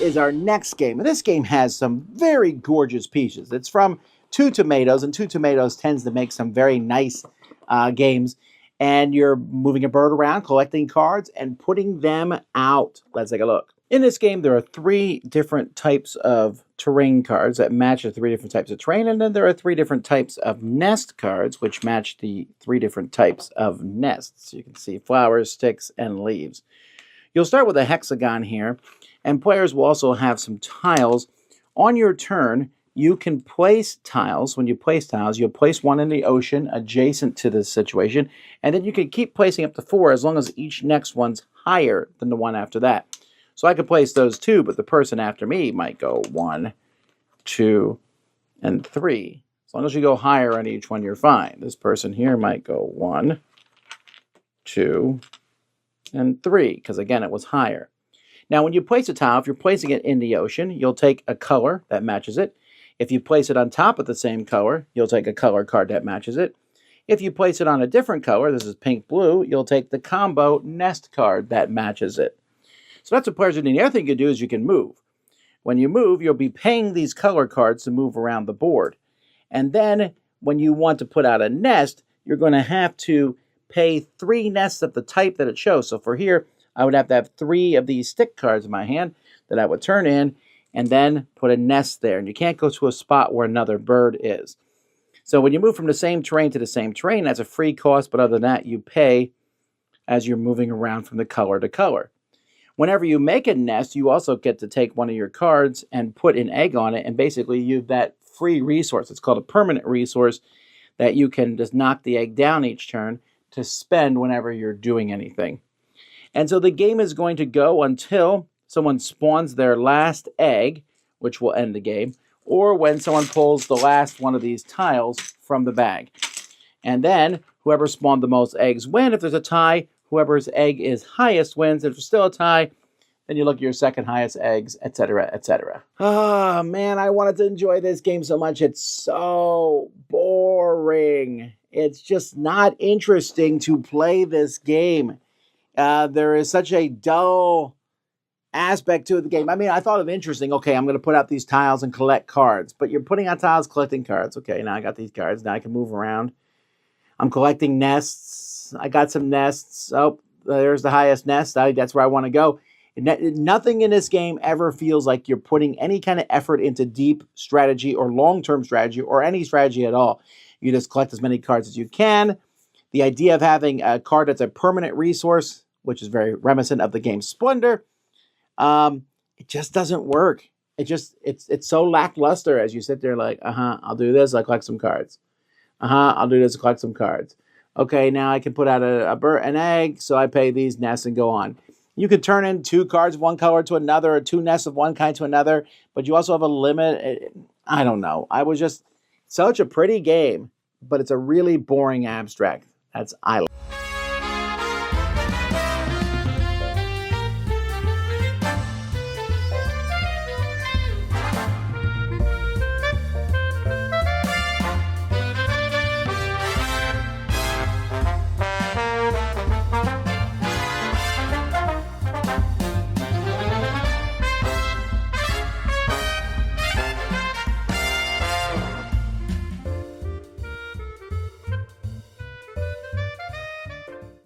is our next game. And this game has some very gorgeous pieces. It's from Two Tomatoes, and Two Tomatoes tends to make some very nice games. And you're moving a bird around, collecting cards, and putting them out. Let's take a look. In this game, there are 3 different types of terrain cards that match the 3 different types of terrain, and then there are 3 different types of nest cards which match the 3 different types of nests. You can see flowers, sticks, and leaves. You'll start with a hexagon here, and players will also have some tiles. On your turn, you can place tiles. When you place tiles, you'll place one in the ocean adjacent to this situation, and then you can keep placing up to 4 as long as each next one's higher than the one after that. So I could place those 2, but the person after me might go 1, 2, and 3. As long as you go higher on each one, you're fine. This person here might go 1, 2, and 3, because again, it was higher. Now, when you place a tile, if you're placing it in the ocean, you'll take a color that matches it. If you place it on top of the same color, you'll take a color card that matches it. If you place it on a different color, this is pink-blue, you'll take the combo nest card that matches it. So that's what players are doing. The other thing you can do is you can move. When you move, you'll be paying these color cards to move around the board. And then when you want to put out a nest, you're going to have to pay 3 nests of the type that it shows. So for here, I would have to have 3 of these stick cards in my hand that I would turn in and then put a nest there. And you can't go to a spot where another bird is. So when you move from the same terrain to the same terrain, that's a free cost, but other than that, you pay as you're moving around from the color to color. Whenever you make a nest, you also get to take one of your cards and put an egg on it, and basically you have that free resource. It's called a permanent resource that you can just knock the egg down each turn to spend whenever you're doing anything. And so the game is going to go until someone spawns their last egg, which will end the game, or when someone pulls the last one of these tiles from the bag. And then whoever spawned the most eggs win. If there's a tie, whoever's egg is highest wins. If there's still a tie, then you look at your second highest eggs, etc., etc. Oh, man, I wanted to enjoy this game so much. It's so boring. It's just not interesting to play this game. There is such a dull aspect to the game. I mean, I thought of interesting. Okay, I'm going to put out these tiles and collect cards. But you're putting out tiles, collecting cards. Okay, now I got these cards. Now I can move around. I'm collecting nests. I got some nests. Oh, there's the highest nest. That's where I want to go. Nothing in this game ever feels like you're putting any kind of effort into deep strategy or long-term strategy or any strategy at all. You just collect as many cards as you can. The idea of having a card that's a permanent resource, which is very reminiscent of the game Splendor, it just doesn't work. It's so lackluster as you sit there like, I'll do this, I'll collect some cards. I'll do this, collect some cards. Okay, now I can put out an egg, so I pay these nests and go on. You can turn in 2 cards of one color to another, or 2 nests of one kind to another, but you also have a limit. I don't know. I was just such a pretty game, but it's a really boring abstract. That's Islet.